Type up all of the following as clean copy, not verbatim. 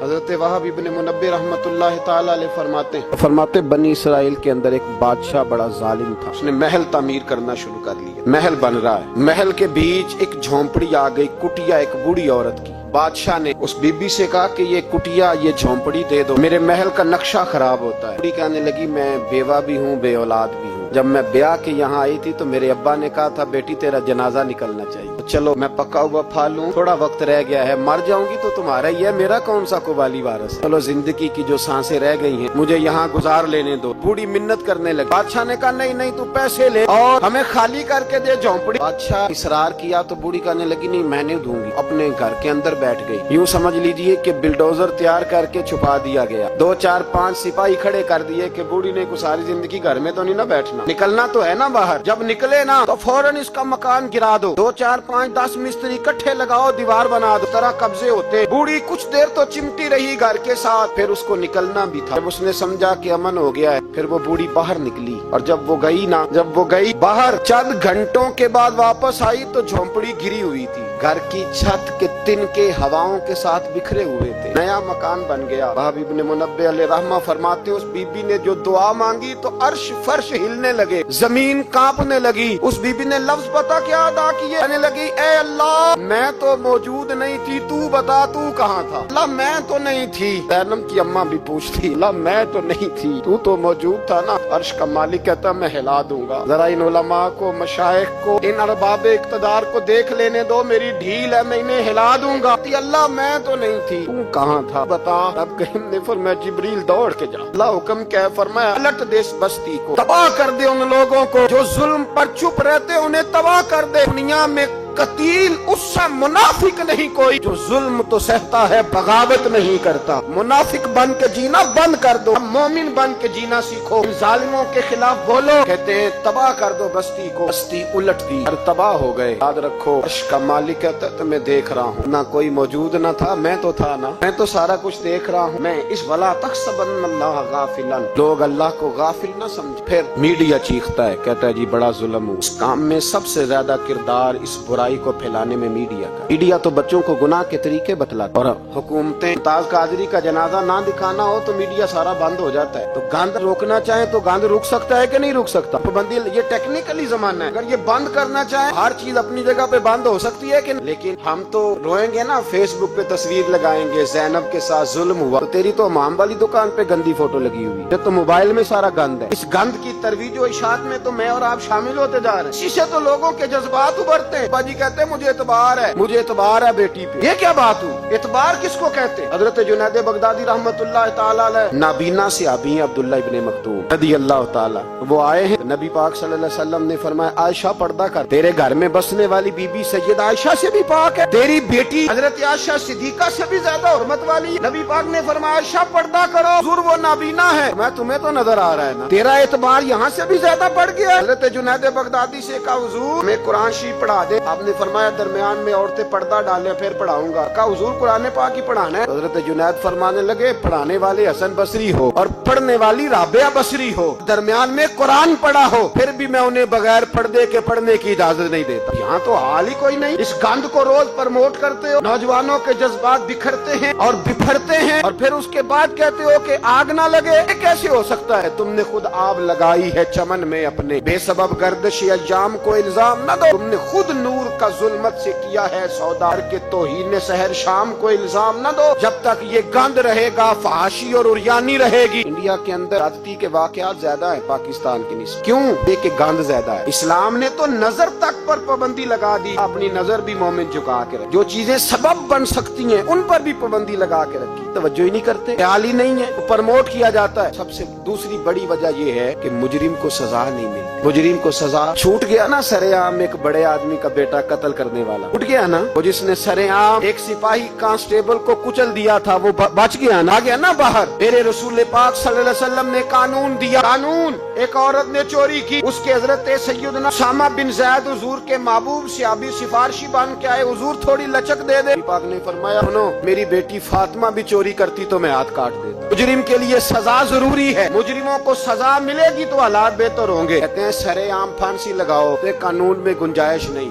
حضرت وہب ابن منبہ رحمتullah تعالی علیہ فرماتے بنی اسرائیل کے اندر ایک بادشاہ بڑا ظالم تھا، اس نے محل تعمیر کرنا شروع کر لیا، محل بن رہا ہے، محل کے بیچ ایک جھونپڑی آ گئی، کٹیا ایک بوڑھی عورت کی۔ بادشاہ نے اس بی بی سے کہا کہ یہ کٹیا یہ جھونپڑی دے دو، میرے محل کا نقشہ خراب ہوتا ہے۔ بوڑھی کہنے لگی میں بیوہ بھی ہوں بے اولاد بھی ہوں، جب میں بیاہ کے یہاں آئی تھی تو میرے ابا نے کہا تھا بیٹی تیرا جنازہ نکلنا چاہیے، چلو میں پکا ہوا پھل لوں، تھوڑا وقت رہ گیا ہے، مر جاؤں گی تو تمہارا ہی ہے، میرا کون سا قبالی وارث ہے، چلو زندگی کی جو سانسیں رہ گئی ہیں مجھے یہاں گزار لینے دو۔ بوڑھی منت کرنے لگی، بادشاہ نے کہا نہیں نہیں تو پیسے لے اور ہمیں خالی کر کے دے جھونپڑی۔ بادشاہ اصرار کیا تو بوڑھی کہنے لگی نہیں میں نہیں دوں گی، اپنے گھر کے اندر بیٹھ گئی۔ یوں سمجھ لیجئے کہ بلڈوزر تیار کر کے چھپا دیا گیا، 2 4 5 سپاہی کھڑے کر دیے کہ بوڑھی نے کو ساری زندگی گھر میں تو نہیں نہ بیٹھنا، نکلنا تو ہے نا باہر، جب نکلے نا تو فوراً اس کا مکان گرا دو، 2 4 5 10 مستری اکٹھے لگاؤ، دیوار بنا دو، طرح قبضے ہوتے۔ بوڑھی کچھ دیر تو چمٹی رہی گھر کے ساتھ، پھر اس کو نکلنا بھی تھا۔ جب اس نے سمجھا کہ امن ہو گیا ہے پھر وہ بوڑھی باہر نکلی، اور جب وہ گئی باہر چند گھنٹوں کے بعد واپس آئی تو جھونپڑی گری ہوئی تھی، گھر کی چھت کے تن کے ہواؤں کے ساتھ بکھرے ہوئے تھے، نیا مکان بن گیا۔ وہب ابن منبہ علیہ رحمہ فرماتے اس بی بی نے جو دعا مانگی تو عرش فرش ہلنے لگے، زمین کانپنے لگی۔ اس بی بی نے لفظ پتا کیا ادا کیے، کہنے لگی اے اللہ میں تو موجود نہیں تھی، تو بتا تو کہاں تھا؟ اللہ میں تو نہیں تھی۔ زینب کی اماں بھی پوچھتی اللہ میں تو نہیں تھی، تو موجود تھا نا؟ عرش کا مالک کہتا میں ہلا دوں گا، ذرا ان علماء کو مشائخ کو ان ارباب اقتدار کو دیکھ لینے دو، میری ڈھیل ہے میں انہیں ہلا دوں گا۔ اللہ میں تو نہیں تھی، تو کہاں تھا بتا؟ اب کہیں نے فرمایا جبریل دوڑ کے جا، اللہ حکم کیا فرمایا الٹ دے اس بستی کو، تباہ کر دے ان لوگوں کو جو ظلم پر چپ رہتے، انہیں تباہ کر دے۔ دنیا میں قتیل اس سے منافق نہیں کوئی جو ظلم تو سہتا ہے بغاوت نہیں کرتا۔ منافق بن کے جینا بند کر دو، مومن بن کے جینا سیکھو، ظالموں کے خلاف بولو۔ کہتے ہیں تباہ کر دو بستی کو، بستی الٹ دی اور تباہ ہو گئے۔ یاد رکھو عرش کا مالک کہتا ہے میں دیکھ رہا ہوں، نہ کوئی موجود نہ تھا، میں تو تھا نا، میں تو سارا کچھ دیکھ رہا ہوں۔ میں اس ولا تحسبن اللہ غافلا، لوگ اللہ کو غافل نہ سمجھ۔ پھر میڈیا چیختا ہے کہتا ہے جی بڑا ظلم ہو، اس کام میں سب سے زیادہ کردار اس برائی کو پھیلانے میں میڈیا کا۔ میڈیا تو بچوں کو گناہ کے طریقے بتلاتا، اور حکومتیں ممتاز قادری کا جنازہ نہ دکھانا ہو تو میڈیا سارا بند ہو جاتا ہے۔ تو گند روکنا چاہیں تو گند رک سکتا ہے کہ نہیں رک سکتا؟ پابندی یہ ٹیکنیکلی زمانہ ہے، اگر یہ بند کرنا چاہیں ہر چیز اپنی جگہ پہ بند ہو سکتی ہے کہ نہیں؟ لیکن ہم تو روئیں گے نا، فیس بک پہ تصویر لگائیں گے زینب کے ساتھ ظلم ہوا، تو تیری تو امام والی دکان پہ گندی فوٹو لگی ہوئی ہے، تو موبائل میں سارا گند ہے۔ اس گند کی ترویج و اشاعت میں تو میں اور آپ شامل ہوتے جا رہے ہیں، اسی سے تو لوگوں کے جذبات ابھرتے ہیں۔ باجی کہتے ہیں مجھے اعتبار ہے بیٹی پہ، یہ کیا بات ہوئی؟ اعتبار کس کو کہتے ہیں؟ حضرت جنید بغدادی رحمت اللہ تعالی علیہ نابینا سے ابھی عبداللہ ابن مکتوم رضی اللہ تعالی، وہ آئے ہیں، نبی پاک صلی اللہ علیہ وسلم نے فرمایا عائشہ پردہ کر، تیرے گھر میں بسنے والی بی بی سید عائشہ سے بھی پاک ہے، تیری بیٹی حضرت عائشہ صدیقہ سے بھی زیادہ حرمت والی۔ نبی پاک نے فرمایا عائشہ پردہ کرو، حضور وہ نابینا ہے، میں تمہیں تو نظر آ رہا ہے نا، تیرا اعتبار یہاں سے بھی زیادہ بڑھ گیا۔ حضرت جنید بغدادی سے کہا حضور میں قرآن شریف پڑھا دے، آپ نے فرمایا درمیان میں عورتیں پردہ ڈالیں پھر پڑھاؤں گا۔ کہا حضور قرآن پاک ہی پڑھانا ہے؟ حضرت جنید فرمانے لگے پڑھانے والے حسن بصری ہو اور پڑھنے والی رابعہ بصری ہو، درمیان میں قرآن پڑھا ہو، پھر بھی میں انہیں بغیر پردے کے پڑھنے کی اجازت نہیں دیتا۔ یہاں تو حال ہی کوئی نہیں، اس گند کو روز پرموٹ کرتے ہو، نوجوانوں کے جذبات بکھرتے ہیں اور بپھرتے ہیں، اور پھر اس کے بعد کہتے ہو کہ آگ نہ لگے۔ یہ کیسے ہو سکتا ہے؟ تم نے خود آگ لگائی ہے چمن میں اپنے، بے سبب گردش ایام کو الزام نہ دو، تم نے خود نور کا ظلمت سے کیا ہے سودار کے توہین سحر شام کو الزام نہ دو۔ جب تک یہ گند رہے گا فحاشی اور عریانی رہے گی۔ انڈیا کے اندر زیادتی کے واقعات زیادہ ہیں پاکستان کی نسبت، کیوں؟ کہ گند زیادہ ہے۔ اسلام نے تو نظر تک پر پابندی لگا دی، اپنی نظر بھی مومن جھکا کے رکھی، جو چیزیں سبب بن سکتی ہیں ان پر بھی پابندی لگا کے رکھی، توجہ ہی نہیں کرتے، خیال ہی نہیں ہے، پرموٹ کیا جاتا ہے۔ سب سے دوسری بڑی وجہ یہ ہے کہ مجرم کو سزا نہیں ملتی، مجرم کو سزا چھوٹ گیا نا، سرے عام ایک بڑے آدمی کا بیٹا قتل کرنے والا چھوٹ گیا نا، وہ جس نے سرے عام ایک سپاہی کانسٹیبل کو کچل دیا تھا وہ بچ گیا نا، آ گیا نا باہر۔ میرے رسول پاک صلی اللہ علیہ وسلم نے قانون دیا، قانون ایک عورت نے چوری کی، اس کے حضرت سیدنا اسامہ بن زید حضور کے محبوب صحابی سفارشی بن کے آئے، حضور تھوڑی لچک دے دے، پاک نے فرمایا سنو میری بیٹی فاطمہ بھی چوری کرتی تو میں ہاتھ کاٹ دیتا۔ مجرم کے لیے سزا ضروری ہے، مجرموں کو سزا ملے گی تو حالات بہتر ہوں گے۔ کہتے ہیں سرے عام پھانسی لگاؤ، قانون میں گنجائش نہیں،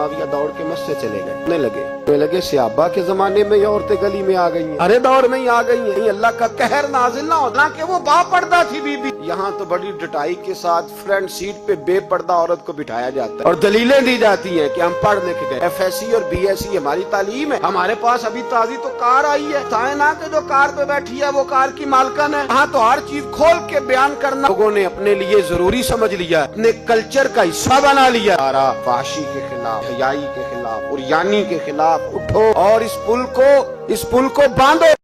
معاویہ دوڑ کے مسجد چلے گئے لگے صحابہ کے زمانے میں یہ عورتیں گلی میں آ گئی ہیں، ارے دور میں ہی آ گئی ہیں، اللہ کا قہر نازل نہ ہونا کہ وہ با پردہ تھی بی بی۔ یہاں تو بڑی ڈٹائی کے ساتھ فرنٹ سیٹ پہ بے پردہ عورت کو بٹھایا جاتا ہے اور دلیلیں دی جاتی ہیں کہ ہم پڑھ لکھ گئے، ایف ایس سی اور بی ایس سی ہماری تعلیم ہے، ہمارے پاس ابھی تازی تو کار آئی ہے، سائنا کے جو کار پہ بیٹھی ہے وہ کار کی مالکن ہے۔ ہاں تو ہر چیز کھول کے بیان کرنا لوگوں نے اپنے لیے ضروری سمجھ لیا، اپنے کلچر کا حصہ بنا لیا۔ فحاشی کے خلاف، حیائی کے خلاف اور یانی کے خلاف اٹھو اور اس پل کو باندھو۔